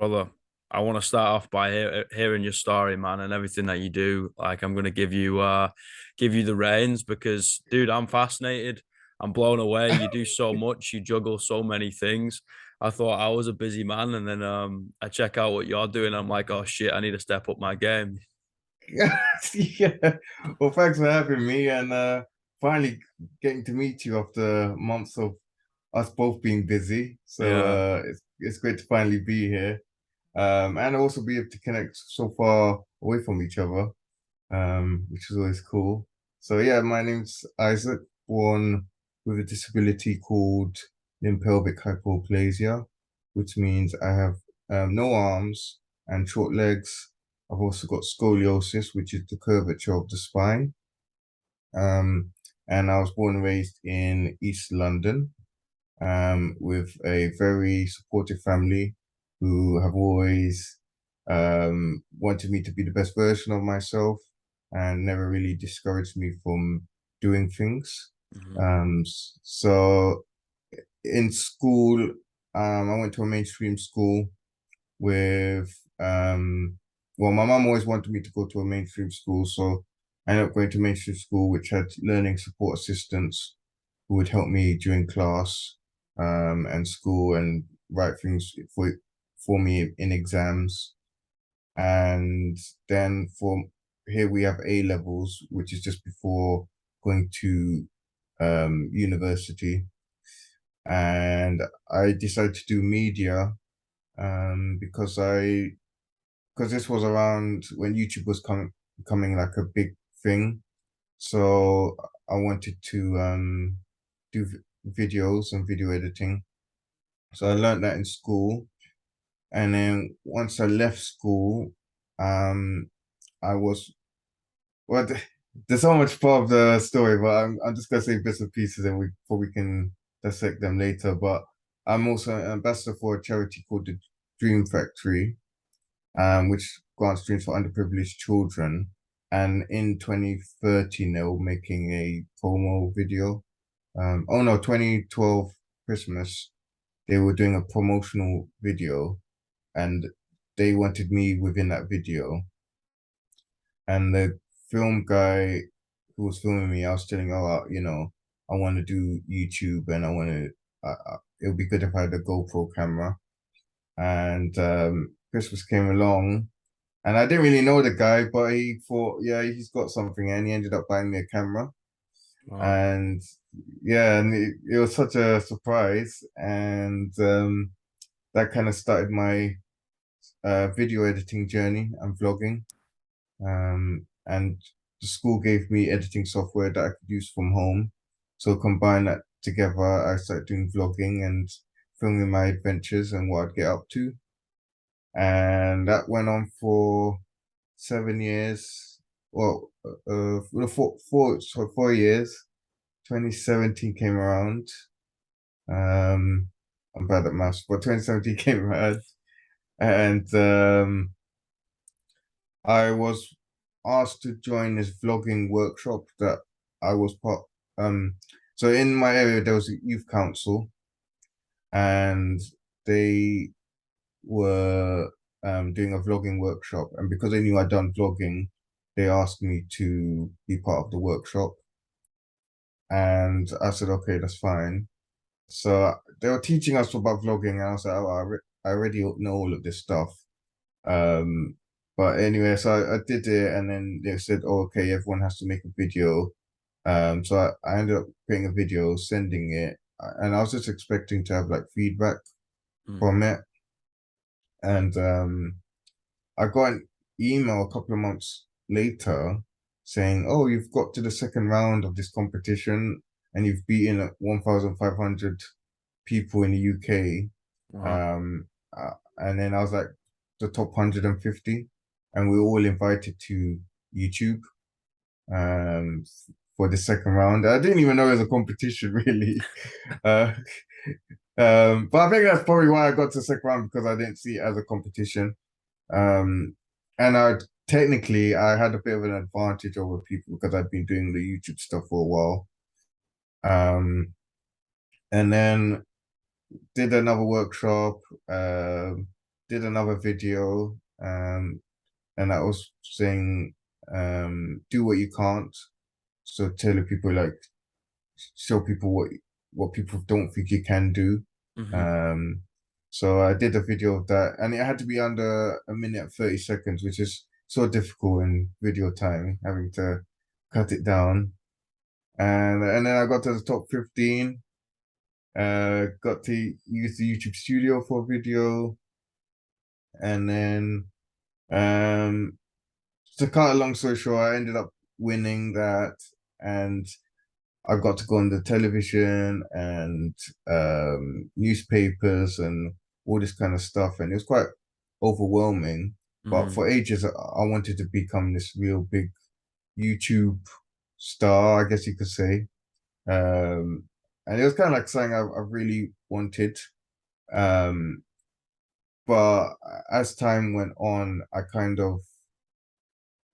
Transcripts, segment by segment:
Brother, I want to start off by hearing your story, man, and everything that you do. Like, I'm gonna give you the reins because, dude, I'm fascinated. I'm blown away. You do so much. You juggle so many things. I thought I was a busy man, and then I check out what you're doing. I'm like, oh shit, I need to step up my game. Yeah. Well, thanks for having me and finally getting to meet you after months of us both being busy. So Yeah. it's great to finally be here. And also be able to connect so far away from each other, which is always cool. So yeah, my name's Isaac, born with a disability called limb pelvic hypoplasia, which means I have no arms and short legs. I've also got scoliosis, which is the curvature of the spine. Um, and I was born and raised in East London, with a very supportive family who have always wanted me to be the best version of myself and never really discouraged me from doing things. Mhm. So in school, I went to a mainstream school with, well, my mum always wanted me to go to a mainstream school, so I ended up going to mainstream school, which had learning support assistants who would help me during class, and school and write things for me in exams. And then for here we have A levels, which is just before going to university. And I decided to do media, because this was around when YouTube was becoming like a big thing. So I wanted to do videos and video editing. So I learned that in school. And then once I left school, um, I was, well, there's so much part of the story, but I'm just gonna say bits and pieces and we can dissect them later. But I'm also an ambassador for a charity called the Dream Factory, which grants dreams for underprivileged children. And in 2013, they were making a promo video. Oh no, 2012 Christmas, they were doing a promotional video and they wanted me within that video. And the film guy who was filming me, I was telling, oh, I want to do YouTube and I want to, it would be good if I had a GoPro camera. And Christmas came along and I didn't really know the guy, but he thought, yeah, he's got something. And he ended up buying me a camera. Wow. And yeah, and it was such a surprise. And that kind of started my video editing journey and vlogging. And the school gave me editing software that I could use from home. So combine that together, I started doing vlogging and filming my adventures and what I'd get up to. And that went on for 7 years. Well, for 4 years. 2017 came around. Um, I'm bad at maths, but 2017 came around, and I was asked to join this vlogging workshop that I was part. Um, so in my area there was a youth council, and they were doing a vlogging workshop, and because they knew I'd done vlogging, they asked me to be part of the workshop, and I said, okay, that's fine. So they were teaching us about vlogging, and I was like, oh, I already know all of this stuff. Um, but anyway, so I did it, and then they said, oh, okay, everyone has to make a video. So I ended up creating a video, sending it, and I was just expecting to have like feedback Mm. from it. And I got an email a couple of months later saying, oh, you've got to the second round of this competition and you've beaten 1,500 people in the UK. Wow. And then I was like the top 150, and we were all invited to YouTube um, for the second round. I didn't even know it was a competition, really. Uh, but I think that's probably why I got to the second round because I didn't see it as a competition. Um, and technically I had a bit of an advantage over people because I'd been doing the YouTube stuff for a while. Um, and then did another workshop. did another video, and I was saying, do what you can't. So telling people like show people what people don't think you can do. Hmm. Um, so I did a video of that, and it had to be under a minute and 30 seconds, which is so difficult in video time, having to cut it down. And then I got to the top 15. Got to use the YouTube Studio for video, and then um, to cut a long story short, I ended up winning that, and I got to go on the television and newspapers and all this kind of stuff, and it was quite overwhelming. But Hmm. for ages, I wanted to become this real big YouTube star, I guess you could say. Um, and it was kind of like something I really wanted. Um, but as time went on, I kind of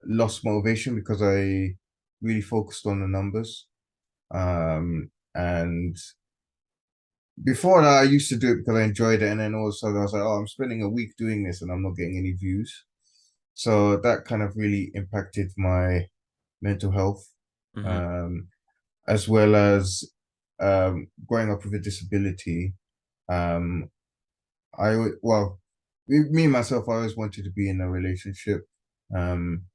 lost motivation because I really focused on the numbers. And before that, I used to do it because I enjoyed it, and then all of a sudden I was like, "Oh, I'm spending a week doing this, and I'm not getting any views." So that kind of really impacted my mental health, Hmm. um, as well as growing up with a disability. Um, well, me and myself, I always wanted to be in a relationship, um,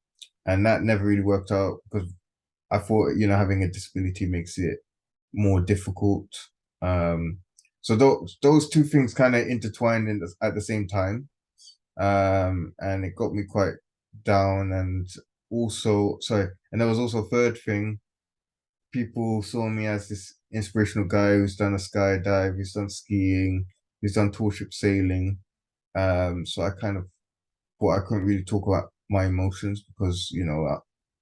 and that never really worked out because I thought, having a disability makes it more difficult. Um, so those two things kind of intertwined at the same time, and it got me quite down. And also, sorry, and there was also a third thing. People saw me as this inspirational guy who's done a skydive, who's done skiing, who's done tall ship sailing. So I kind of thought I couldn't really talk about my emotions because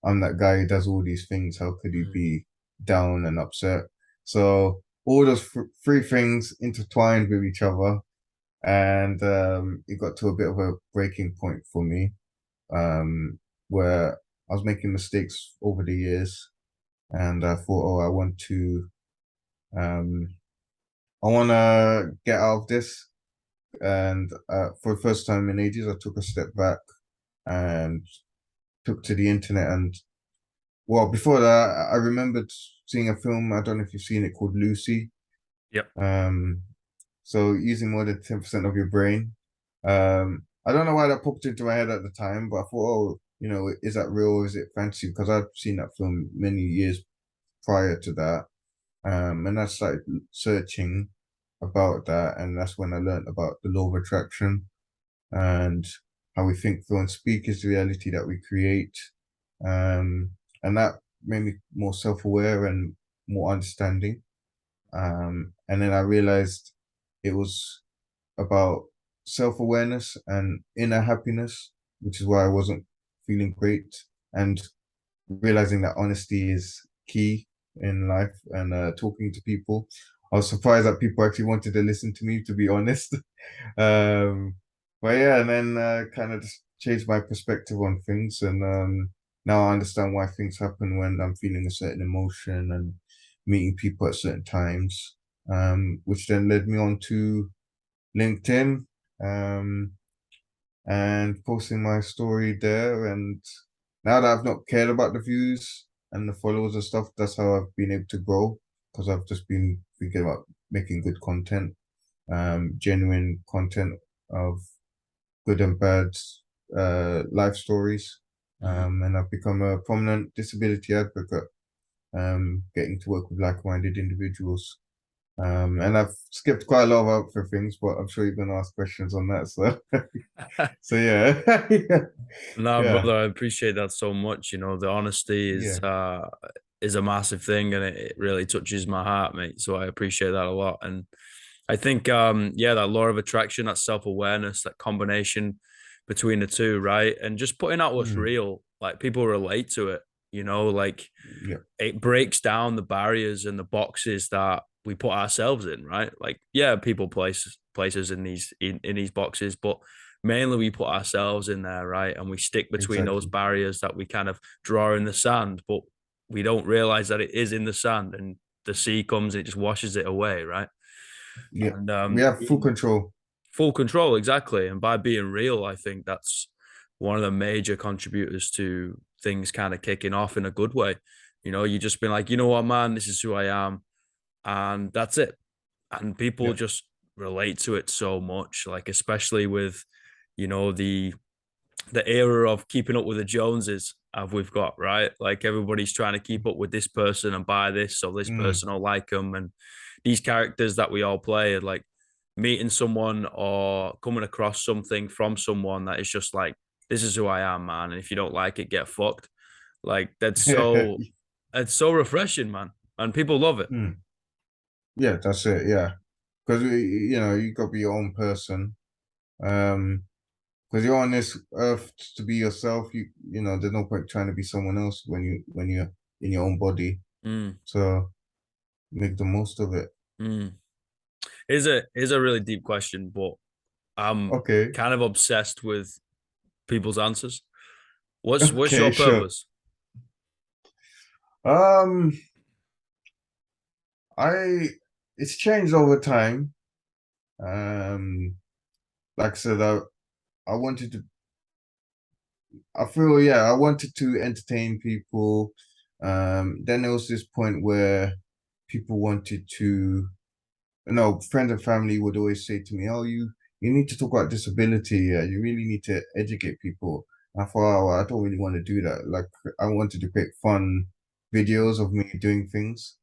I'm that guy who does all these things. How could he Hmm. be down and upset? So all those three things intertwined with each other, and it got to a bit of a breaking point for me, where I was making mistakes over the years, and I thought, oh, um, I want to get out of this. And for the first time in ages, I took a step back and took to the internet. And well, before that, I remembered seeing a film. I don't know if you've seen it, called Lucy. Yep. Um, so using more than 10% of your brain. I don't know why that popped into my head at the time, but I thought, oh, is that real or is it fantasy? Because I've seen that film many years prior to that. And I started searching about that, and that's when I learned about the law of attraction and how we think, feel, and speak is the reality that we create. Um, and that made me more self-aware and more understanding. And then I realized it was about self-awareness and inner happiness, which is why I wasn't feeling great. And realizing that honesty is key in life, and talking to people. I was surprised that people actually wanted to listen to me, to be honest. um, but yeah, and then kind of just changed my perspective on things, and now I understand why things happen when I'm feeling a certain emotion and meeting people at certain times, which then led me on to LinkedIn. Um, and posting my story there. And now that I've not cared about the views and the followers and stuff, that's how I've been able to grow, because I've just been thinking about making good content, genuine content of good and bad life stories. Hmm. And I've become a prominent disability advocate, getting to work with like-minded individuals. And I've skipped quite a lot of other things, but I'm sure you're going to ask questions on that. So, so yeah, No, yeah, brother, I appreciate that so much. The honesty yeah, is a massive thing, and it really touches my heart, mate. So I appreciate that a lot. And I think yeah, that law of attraction, that self-awareness, that combination between the two, right? And just putting out what's mm, real, like people relate to it, like yeah, it breaks down the barriers and the boxes that we put ourselves in, right? Like, yeah, people places in these boxes, but mainly we put ourselves in there, right? And we stick between those exactly. barriers that we kind of draw in the sand, but we don't realize that it is in the sand, and the sea comes and it just washes it away, right? Yeah, And we have full control. full control, exactly. And by being real, I think that's one of the major contributors to things kind of kicking off in a good way. You just been like, you know what, man, this is who I am, and that's it. And people Yeah. just relate to it so much, like especially with, the era of keeping up with the Joneses have we've got, right? Like everybody's trying to keep up with this person and buy this, so this Mm. person will like them. And these characters that we all play are like meeting someone or coming across something from someone that is just like, this is who I am, man. And if you don't like it, get fucked. Like it's so refreshing, man. And people love it. Mm. Yeah, that's it. Yeah, because you got to be your own person. Because you're on this earth to be yourself. There's no point trying to be someone else when you're in your own body. Mm, So make the most of it. mm. Is a really deep question, but I'm Okay. kind of obsessed with people's answers. What's Okay, your sure. purpose? Um, I it's changed over time. Um, like I said, I wanted to. I feel, yeah, I wanted to entertain people. Then there was this point where people wanted to, friends and family would always say to me, "Oh, you need to talk about disability. You really need to educate people." I thought, oh, I don't really want to do that. Like, I wanted to create fun videos of me doing things.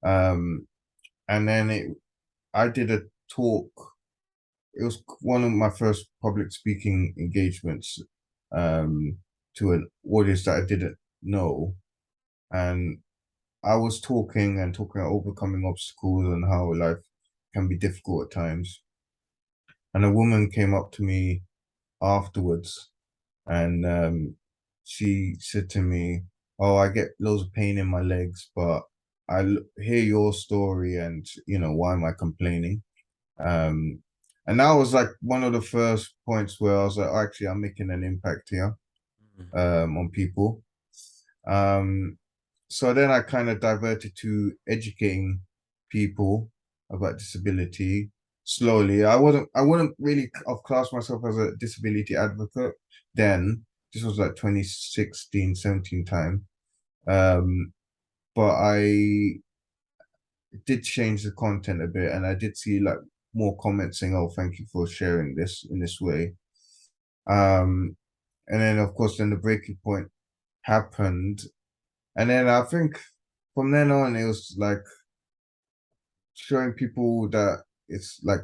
Um, and then I did a talk. It was one of my first public speaking engagements, um, to an audience that I didn't know, and I was talking about overcoming obstacles and how life can be difficult at times. And a woman came up to me afterwards, and she said to me, "Oh, I get loads of pain in my legs, but hear your story, and why am I complaining?" Um, and that was like one of the first points where I was like, actually, I'm making an impact here, on people. Um, so then I kind of diverted to educating people about disability slowly. I wouldn't really have classed myself as a disability advocate then. This was like 2016, 17 time. Um, but I did change the content a bit, and I did see like more comments saying, "Oh, thank you for sharing this in this way." Um, and then of course, then the breaking point happened, and then I think from then on, it was like showing people that it's like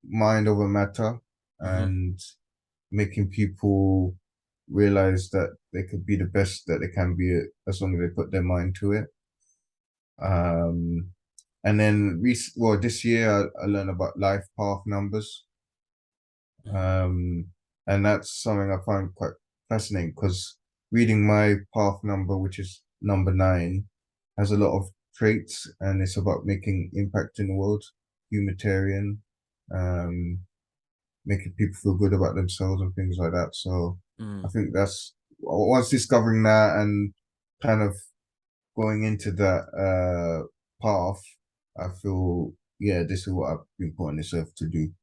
mind over matter, Mm-hmm. and making people realize that they could be the best that they can be as long as they put their mind to it. Um, and then this year I learned about life path numbers. Mm-hmm. Um, and that's something I find quite fascinating because reading my path number, which is number 9, has a lot of traits, and it's about making impact in the world, humanitarian, um, making people feel good about themselves and things like that. So I Mm. think that's once discovering that and kind of going into that path, I feel, yeah, this is what I've been put on this earth to do.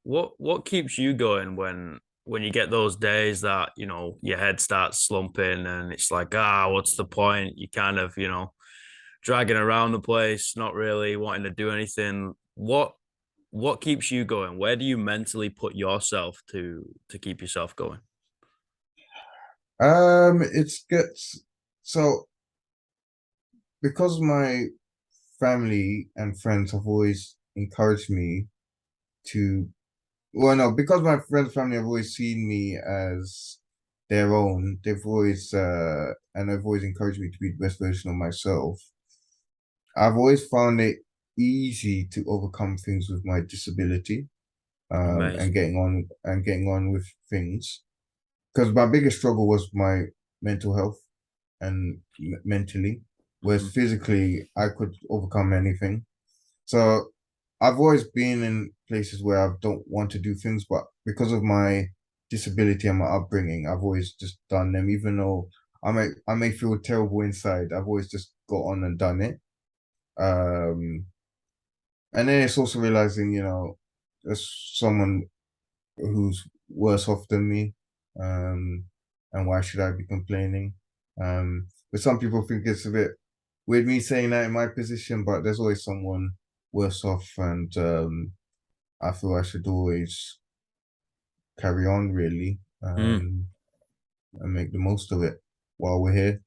What keeps you going when you get those days that, your head starts slumping and it's like, what's the point? You kind of, dragging around the place, not really wanting to do anything. What keeps you going? Where do you mentally put yourself to keep yourself going? It's gets so because my family and friends have always encouraged me to, well, no, because my friends and family have always seen me as their own, and they've always encouraged me to be the best version of myself. I've always found it easy to overcome things with my disability, and Amazing. getting on with things. Because my biggest struggle was my mental health and mentally, whereas Hmm. physically I could overcome anything. So I've always been in places where I don't want to do things, but because of my disability and my upbringing, I've always just done them, even though I may feel terrible inside. I've always just got on and done it. And then it's also realizing, as someone who's worse off than me. Um, and why should I be complaining? But some people think it's a bit weird me saying that in my position, but there's always someone worse off, and I feel I should always carry on really, Mm, and make the most of it while we're here.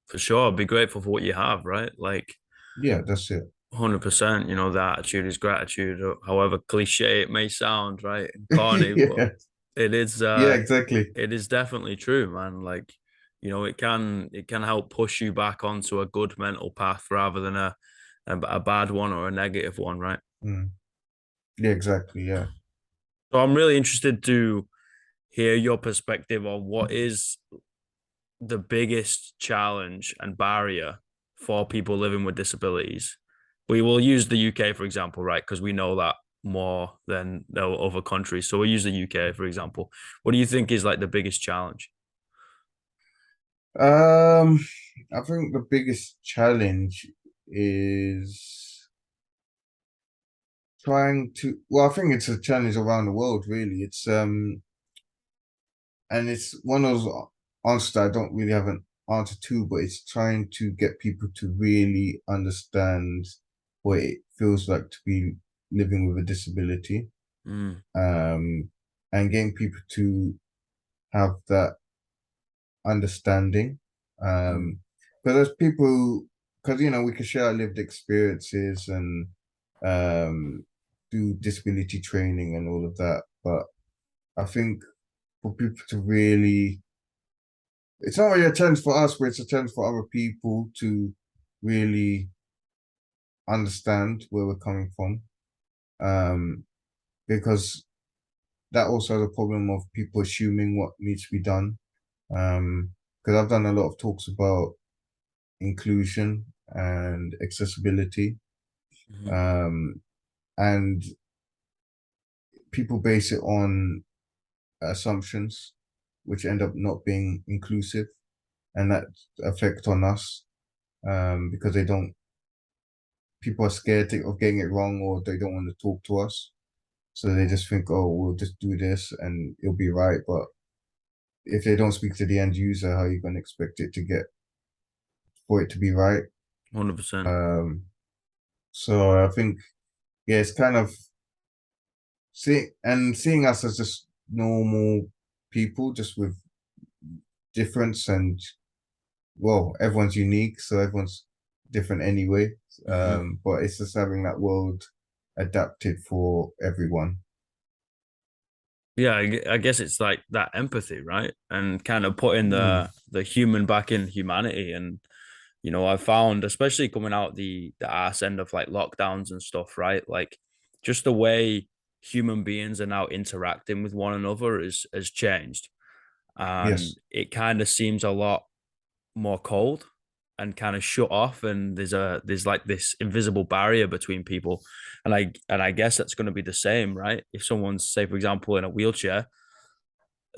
for sure. Be grateful for what you have, right? Like Yeah, that's it. 100%, you know, the attitude is gratitude, however cliche it may sound, right? And corny, but Yeah, it is yeah, uh exactly. it is definitely true, man. Like, you know, it can help push you back onto a good mental path rather than a bad one or a negative one, right? Mm. Yeah, exactly. Yeah. So I'm really interested to hear your perspective on what is the biggest challenge and barrier for people living with disabilities. We will use the UK, for example, right? Because we know that more than the other countries. So we'll use the UK, for example. What do you think is like the biggest challenge? Um, I think the biggest challenge is trying to, well, I think it's a challenge around the world, really. And it's one of those answers that I don't really have an answer to, but it's trying to get people to really understand what it feels like to be living with a disability. Mm, Um, and getting people to have that understanding. mm, Because there's people, because we can share our lived experiences and um do disability training and all of that. But I think for people to really, it's not really a chance for us, but it's a chance for other people to really understand where we're coming from. Um, because that also has a problem of people assuming what needs to be done. Because I've done a lot of talks about inclusion and accessibility. mhm, Um, and people base it on assumptions, which end up not being inclusive, and that affect on us because they don't. People are scared of getting it wrong, or they don't want to talk to us, so they just think, "Oh, we'll just do this and it'll be right." But if they don't speak to the end user, how are you going to expect it to get for it to be right? 100%. So I think, yeah, it's kind of seeing us as just normal people, just with difference, and well, everyone's unique, so everyone's different anyway. Mhm. But it's just having that world adapted for everyone. Yeah, I guess it's like that empathy, right? And kind of putting Mm, the human back in humanity. And you know, I found, especially coming out the arse end of like lockdowns and stuff, right? Like just the way human beings are now interacting with one another has changed, and yes. it kind of seems a lot more cold and kind of shut off, and there's like this invisible barrier between people. And I guess that's going to be the same, right? If someone's, say, for example, in a wheelchair,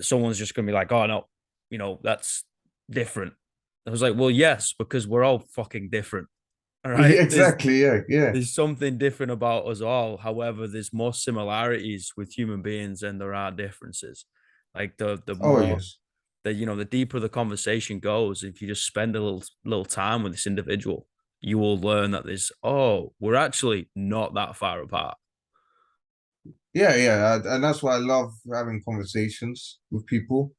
someone's just going to be like, oh no, you know, that's different. I was like, well, yes, because we're all fucking different. All right. Yeah, there's exactly. Yeah, yeah. there's something different about us all. However, there's more similarities with human beings than there are differences. Like the Oh, more yes. the deeper the conversation goes, if you just spend a little time with this individual, you will learn that we're actually not that far apart. Yeah, yeah, and that's why I love having conversations with people,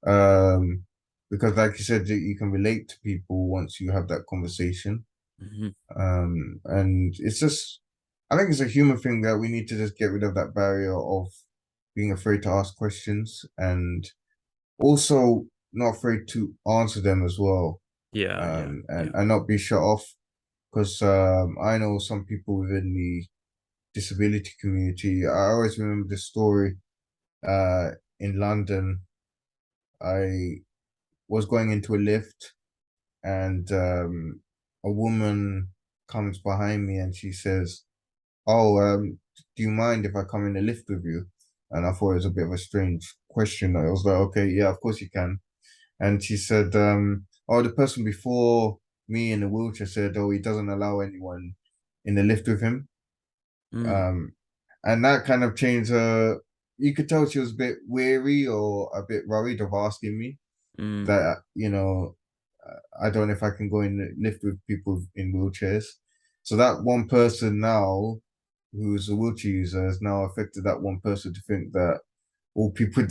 um, because, like you said, you can relate to people once you have that conversation. Mm-hmm. And it's just, I think it's a human thing that we need to just get rid of that barrier of being afraid to ask questions, and also not afraid to answer them as well, Yeah, yeah, and yeah. not be shut off. Because I know some people within the disability community. I always remember the story in London. I was going into a lift, and a woman comes behind me and she says, "Oh, do you mind if I come in the lift with you?" And I thought it was a bit of a strange question. I was like, "Okay, yeah, of course you can." And she said, "Oh, the person before me in the wheelchair said, oh, he doesn't allow anyone in the lift with him." Mm, Um, and that kind of changed her. You could tell she was a bit weary or a bit worried of asking me Mm, that, I don't know if I can go and lift with people in wheelchairs. So that one person now, who's a wheelchair user, has now affected that one person to think that well, people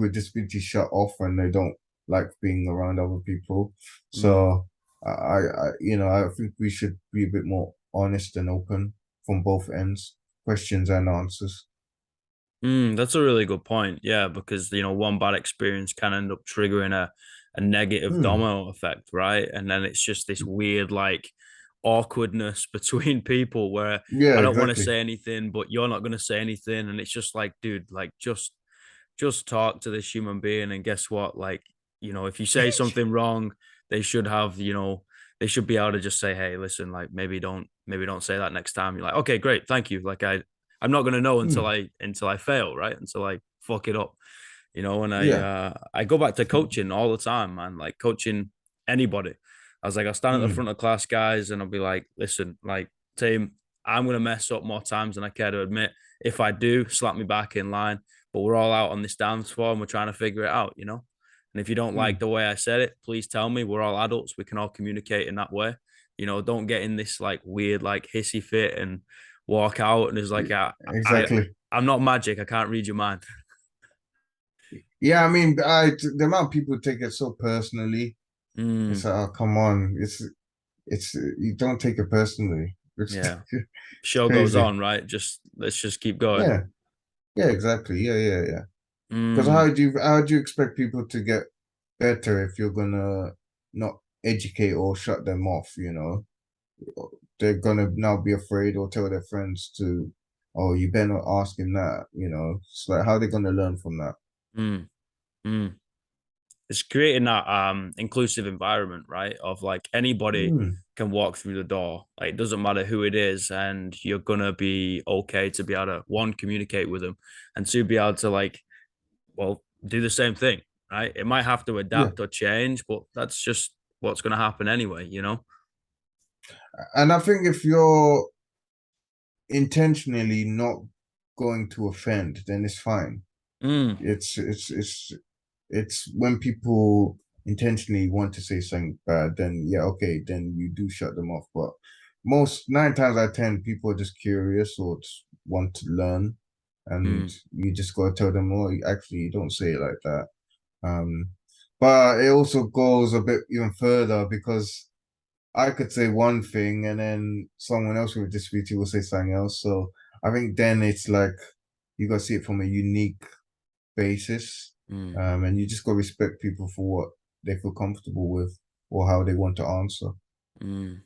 with disabilities shut off and they don't like being around other people. mm. So I think we should be a bit more honest and open from both ends, questions and answers. That's a really good point. Yeah, because one bad experience can end up triggering a negative Hmm. domino effect, right? And then it's just this weird like awkwardness between people where Yeah, I don't want to exactly. say anything, but you're not going to say anything, and it's just like, dude, like just talk to this human being, and guess what? Like, if you say something wrong, they should have, they should be able to just say, hey, listen, like maybe don't say that next time. You're like, okay, great, thank you. Like I'm not gonna know until Hmm. I fail, right? Until I fuck it up. And Yeah. I go back to coaching all the time, man. Like coaching anybody. I was like, I'll stand at the Hmm. front of class, guys, and I'll be like, listen, like, team, I'm gonna mess up more times than I care to admit. If I do, slap me back in line. But we're all out on this dance floor and we're trying to figure it out. And if you don't like Hmm. the way I said it, please tell me. We're all adults. We can all communicate in that way. Don't get in this like weird, like hissy fit and walk out. And it's like, I, Exactly. I'm not magic. I can't read your mind. Yeah, I mean, the amount of people take it so personally. It's Mm, like, oh, come on. It's you don't take it personally. yeah. It's Show goes crazy. on, right? Let's just keep going. Yeah. Yeah, exactly. Yeah. Because Mm, how do you expect people to get better if you're gonna not educate or shut them off, They're gonna now be afraid or tell their friends to, oh, you better not ask him that. It's like how are they gonna learn from that? mm, mm. It's creating that inclusive environment, right? Of like anybody Hmm. can walk through the door. Like it doesn't matter who it is, and you're gonna be okay to be able to one communicate with them, and two be able to like, well, do the same thing, right? It might have to Yeah. adapt or change, but that's just what's gonna happen anyway. And I think if you're intentionally not going to offend, then it's fine. Mm, It's when people intentionally want to say something bad, then yeah, okay, then you do shut them off. But most 9 times out of 10, people are just curious or just want to learn, and mm, you just gotta tell them, oh, actually, you don't say it like that. Um, but it also goes a bit even further because I could say one thing and then someone else with a disability will say something else. So I think then it's like you gotta see it from a unique basis. mm, And you just got to respect people for what they feel comfortable with or how they want to answer. mm.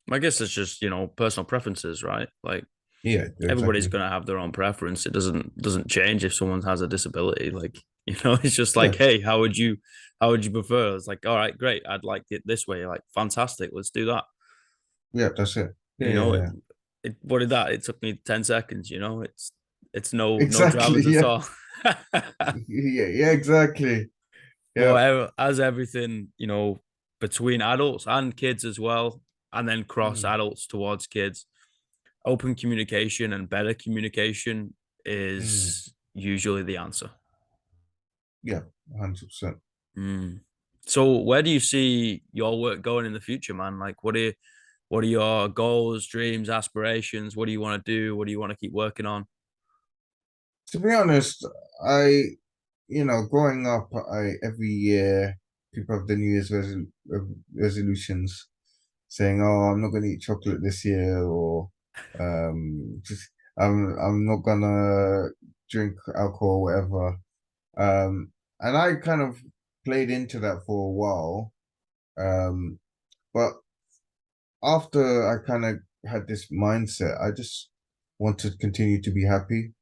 I guess it's just personal preferences, right? Like Yeah, everybody's exactly. gonna have their own preference. It doesn't change if someone has a disability. Like, it's just like, Yeah, hey, how would you prefer? It's like, all right, great. I'd like it this way. Like, fantastic. Let's do that. yeah, that's it. Yeah, You know, yeah, it, yeah. it what did that? It took me 10 seconds, it's no Exactly. dramas at Yeah, all. yeah, exactly. Yeah. But as everything, between adults and kids as well, and then cross Mm, adults towards kids, open communication and better communication mm, is usually the answer. yeah, 100%. Mm. So where do you see your work going in the future, man? Like what are your goals, dreams, aspirations? What do you want to do? What do you want to keep working on? To be honest, I, growing up, I every year people have the New Year's resolutions saying, "Oh, I'm not going to eat chocolate this year," or just I'm not gonna drink alcohol, whatever. And I kind of played into that for a while. Um, but after I kind of had this mindset, I just want to continue to be happy,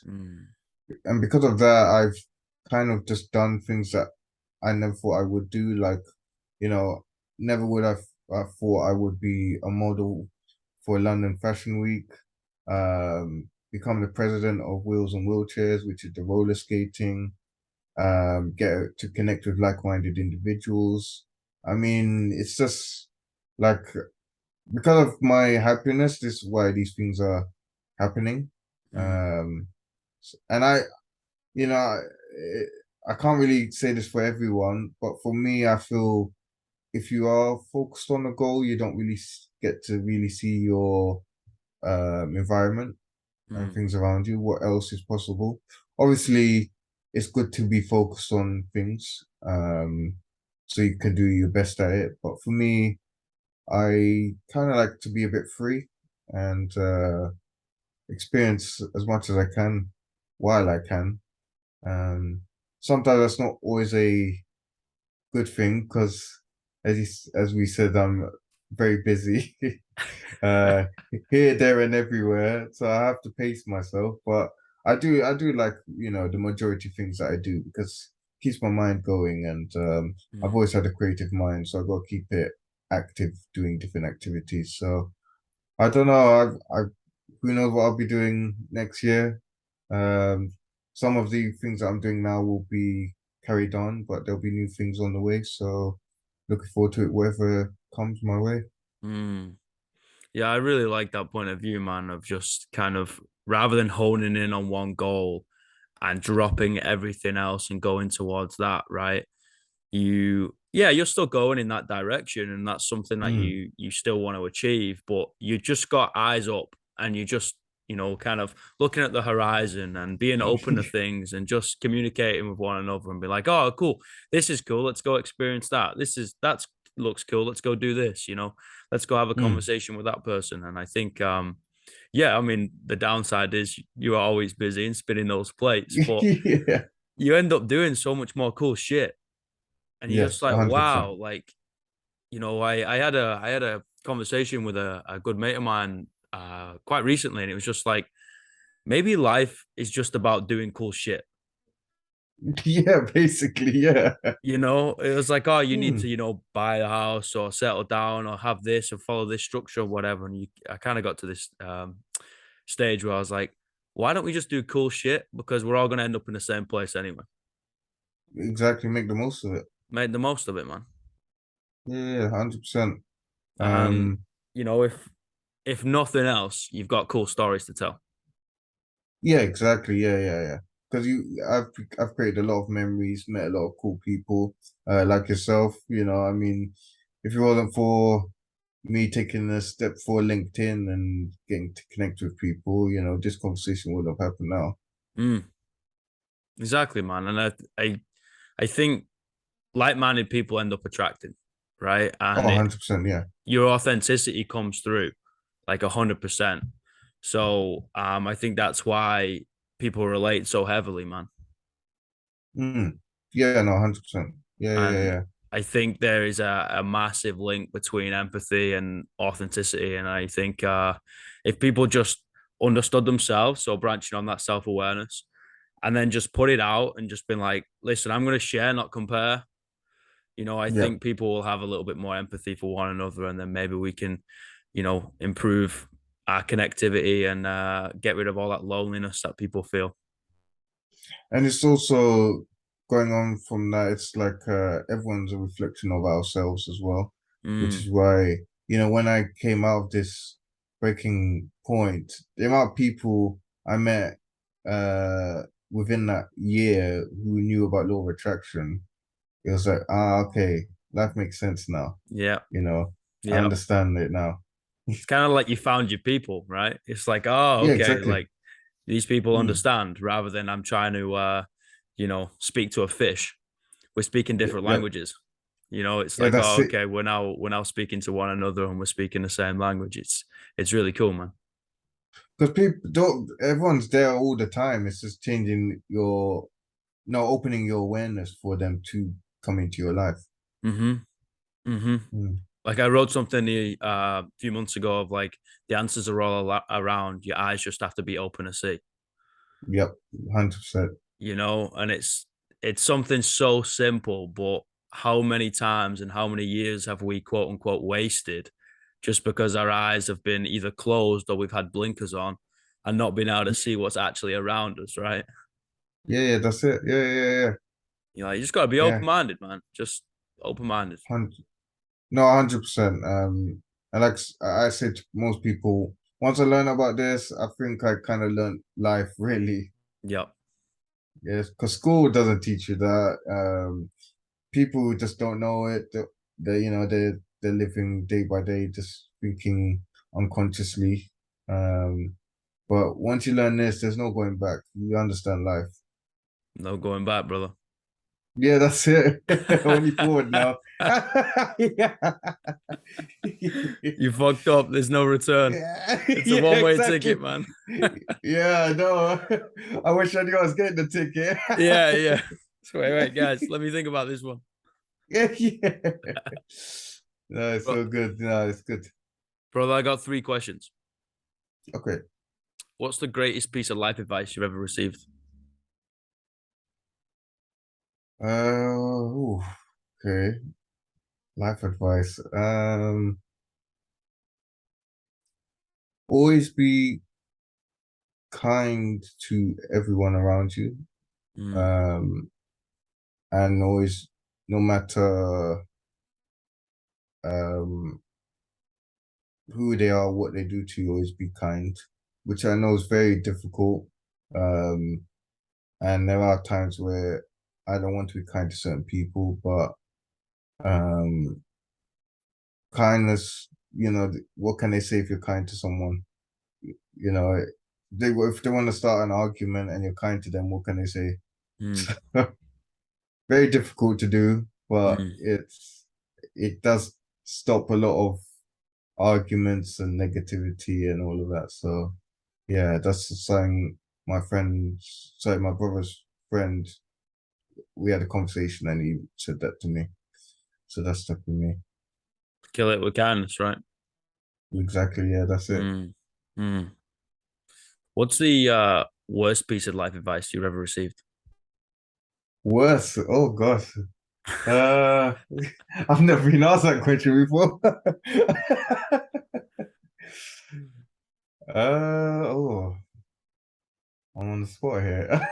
Mm, and because of that, I've kind of just done things that I never thought I would do. Like, you know, never would I thought I would be a model for London Fashion Week, become the president of Wheels and Wheelchairs, which is the roller skating, get to connect with like-minded individuals. I mean, it's just like because of my happiness, this is why these things are happening. Mm, And you know, I can't really say this for everyone, but for me, I feel if you are focused on a goal, you don't really get to really see your environment and mm, things around you. What else is possible? Obviously, it's good to be focused on things, so you can do your best at it. But for me, I kind of like to be a bit free and experience as much as I can while I can. Um, Sometimes that's not always a good thing because, as we said, I'm very busy, uh, here, there, and everywhere. So I have to pace myself. But I do like the majority of things that I do because it keeps my mind going, and I've mm. always had a creative mind, so I've got to keep it active, doing different activities. So I don't know. I who knows what I'll be doing next year. Um, some of the things that I'm doing now will be carried on, but there'll be new things on the way. So looking forward to it, whatever comes my way. Mm. Yeah, I really like that point of view, man, of just kind of rather than honing in on one goal and dropping everything else and going towards that, right? You're still going in that direction and that's something that Mm. you still want to achieve, but you just got eyes up and you just kind of looking at the horizon and being open to things and just communicating with one another and be like, oh, cool, this is cool, let's go experience that, that's looks cool, let's go do this, let's go have a Mm. conversation with that person. And I think yeah, I mean, the downside is you are always busy and spinning those plates, but Yeah. you end up doing so much more cool shit and you're just Yes, like, 100%. wow, like, I had a conversation with a good mate of mine quite recently, and it was just like maybe life is just about doing cool shit. Yeah, basically, yeah. It was like, oh, you need to, Mm. buy a house or settle down or have this or follow this structure or whatever. And I kind of got to this stage where I was like, why don't we just do cool shit? Because we're all gonna end up in the same place anyway. Exactly, make the most of it. Make the most of it, man. Yeah, 100%. And Um, if nothing else, you've got cool stories to tell. yeah, exactly. Yeah, yeah, yeah. Because I've created a lot of memories, met a lot of cool people, like yourself. I mean, if it wasn't for me taking a step for LinkedIn and getting to connect with people, this conversation would have happened now. Mm, exactly, man. And I think like-minded people end up attracted, right? Oh, And 100%, yeah. your authenticity comes through like 100%. So I think that's why people relate so heavily, man. Mm. Yeah, no, 100%. Yeah, yeah, And yeah. I think there is a massive link between empathy and authenticity. And I think if people just understood themselves, so branching on that self-awareness, and then just put it out and just been like, listen, I'm going to share, not compare. I Yeah. think people will have a little bit more empathy for one another, and then maybe we can, improve our connectivity and get rid of all that loneliness that people feel. And it's also going on from that, it's like everyone's a reflection of ourselves as well, which Mm, is why, when I came out of this breaking point, the amount of people I met within that year who knew about law of attraction, it was like, okay, life makes sense now. yeah, You know, I yeah. understand it now. It's kind of like you found your people, right? It's like, oh, Yeah, okay, exactly. like these people Mm. understand, rather than I'm trying to, speak to a fish. We're speaking Yeah, different yeah, languages. It's yeah, like, that's oh, it. okay, we're now speaking to one another and we're speaking the same language. It's really cool, man. Because people don't, everyone's there all the time. It's just changing no, opening your awareness for them to come into your life. Mm-hmm. Mm-hmm. Mm. Like I wrote something a few months ago of like the answers are all around. Your eyes just have to be open to see. Yep, 100%. And it's something so simple, but how many times and how many years have we quote unquote wasted just because our eyes have been either closed or we've had blinkers on and not been able to see what's actually around us, right? Yeah, yeah, that's it. Yeah, yeah, yeah, You just got to be yeah. open minded, man. Just open minded. 100, no, 100%. And like I say to most people, once I learned about this, I think I kind of learned life really. Yep. Yes, because school doesn't teach you that. People who just don't know it. They're living day by day, just thinking unconsciously. Um, but once you learn this, there's no going back. You understand life. No going back, brother. Yeah, that's it. Only forward now. Yeah. You fucked up. There's no return. Yeah, It's a yeah, one-way ticket, exactly. man. Yeah, I know. I wish I knew I was getting the ticket. Yeah, yeah. So wait, guys. Let me think about this one. Yeah, yeah. No, it's Bro, so good. No, it's good. brother, I got three questions. Okay. What's the greatest piece of life advice you've ever received? Ooh, okay. Life advice. Always be kind to everyone around you. Mm, Um, and always, no matter um who they are, what they do to you, always be kind, which I know is very difficult. Um, and there are times where I don't want to be kind to certain people, but um, kindness, what can they say if you're kind to someone? You know, if they want to start an argument and you're kind to them, what can they say? mm, Very difficult to do, but mm. it does stop a lot of arguments and negativity and all of that. So yeah, that's something my brother's friend, we had a conversation and he said that to me. So that's stuck with me. Kill it with kindness, right? Exactly, yeah, that's it. Mm, mm. What's the worst piece of life advice you've ever received? Worse, oh gosh. Uh, I've never been asked that question before. Oh, I'm on the spot here.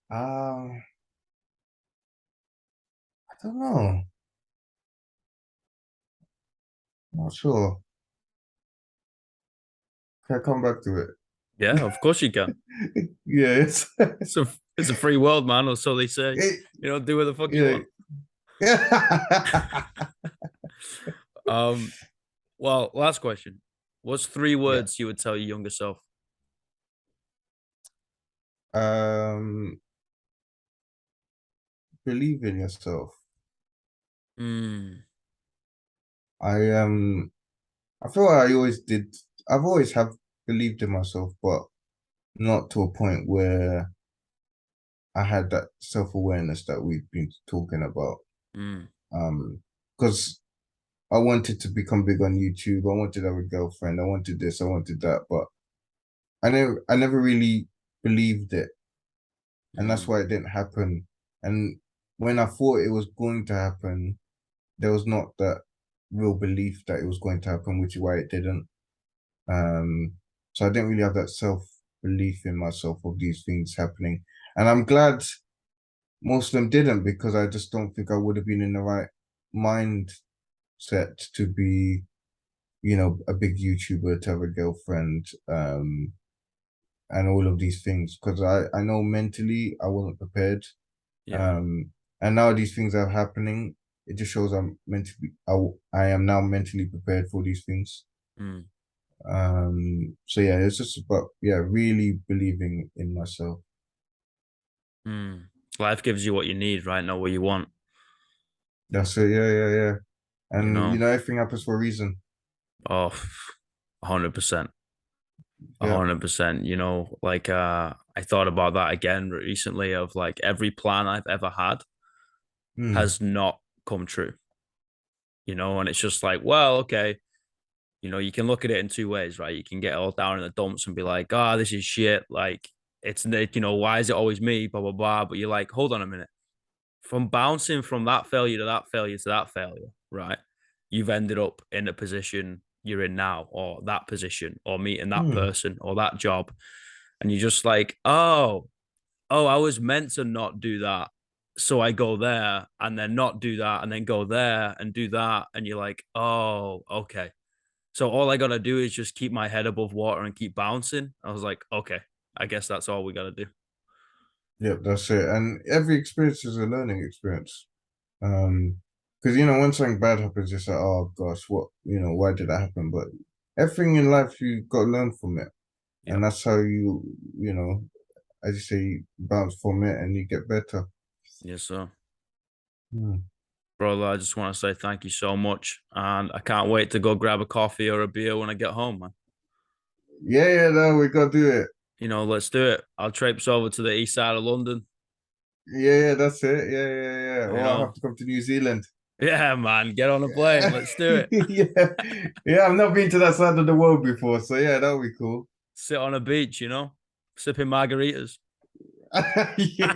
I don't know. Not sure. Can I come back to it? Yeah, of course you can. Yeah, So it's a free world, man, or so they say. it, You know, do what the fuck you yeah. want. Um, well, last question. What's three Yeah. words you would tell your younger self? Um, Believe in yourself. Mm, I I feel like I always did. I've always have believed in myself, but not to a point where I had that self-awareness that we've been talking about. mm, Because I wanted to become big on YouTube. I wanted to have a girlfriend. I wanted this. I wanted that, but I never really believed it, and that's mm, why it didn't happen. And when I thought it was going to happen, there was not that real belief that it was going to happen, which is why it didn't. Um, so I didn't really have that self belief in myself of these things happening. And I'm glad most of them didn't because I just don't think I would have been in the right mindset to be, a big YouTuber, to have a girlfriend, and all of these things. Because I know mentally I wasn't prepared. yeah. Um, and now these things are happening. It just shows I am now mentally prepared for these things. Mm, So yeah, it's just about really believing in myself. mm. Life gives you what you need, right? Not what you want, That's it. Yeah, yeah, yeah. you And know? everything happens for a reason. Oh, 100%. Yeah. 100%. You know, like I thought about that again recently of like every plan I've ever had Hmm. has not come true, you know, and it's just like, well, okay, you know, you can look at it in two ways, right? You can get all down in the dumps and be like, oh, this is shit. Like, you know, why is it always me? Blah, blah, blah. But you're like, hold on a minute. From bouncing from that failure to that failure to that failure, right? You've ended up in the position you're in now, or that position, or meeting that Hmm. person, or that job. And you're just like, oh, I was meant to not do that. So I go there and then not do that and then go there and do that. And you're like, oh, okay. So all I gotta do is just keep my head above water and keep bouncing. I was like, okay, I guess that's all we gotta do. Yep, that's it. And every experience is a learning experience. Because when something bad happens, it's like, oh gosh, why did that happen? But everything in life you got to learn from it, Yeah. and that's how you know, as you say, you bounce from it and you get better. Yes, sir. Hmm. Brother, I just want to say thank you so much. And I can't wait to go grab a coffee or a beer when I get home, man. Yeah, yeah, no, we got to do it. Let's do it. I'll traipse over to the east side of London. Yeah, yeah, that's it. Yeah, yeah, yeah. You Or I'll have know, to come to New Zealand. yeah, man, get on a plane. Yeah, Let's do it. yeah, yeah. I've not been to that side of the world before, so yeah, that'll be cool. Sit on a beach, sipping margaritas. Yeah,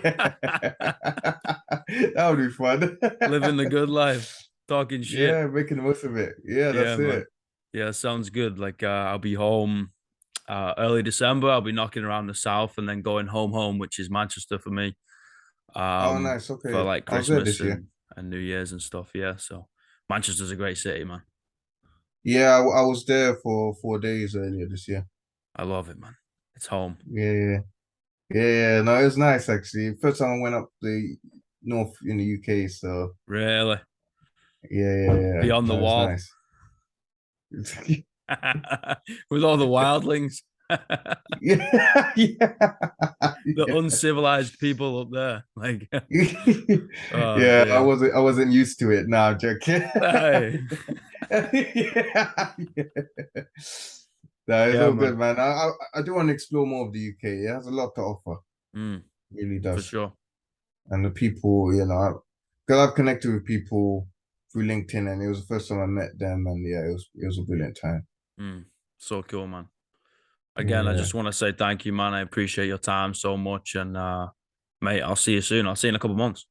that would be fun. Living the good life, talking shit. Yeah, making the most of it. Yeah, Yeah, that's man. it. Yeah, sounds good. Like I'll be home early December. I'll be knocking around the south and then going home, which is Manchester for me. Oh, nice. For Okay, like I was there Christmas this year. and New Year's and stuff. Yeah, so Manchester's a great city, man. Yeah, I was there for 4 days earlier this year. I love it, man. It's home. Yeah, yeah, yeah, yeah. No, it was nice actually. First time I went up the north in the UK, so Really, yeah, yeah, yeah. beyond the No, it was wall nice. with all the wildlings, Yeah, the yeah, uncivilized people up there. Like, yeah. oh Yeah, I dear. wasn't I wasn't used to it. Now, joking. Hey. Yeah, yeah. No, it's Yeah, all good, man. man. I do want to explore more of the UK. It has a lot to offer, Mm, really for does. sure. And the people, because I've connected with people through LinkedIn, and it was the first time I met them, and yeah, it was a brilliant time. Mm, so cool, man. Again, I Yeah, just want to say thank you, man. I appreciate your time so much. And mate, I'll see you soon. I'll see you in a couple months.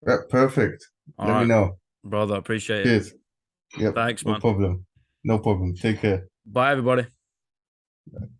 yeah, perfect. All Let me right, know. brother. Appreciate it. Cheers. Yep, Thanks, no man. problem. No problem. Take care. Bye, everybody.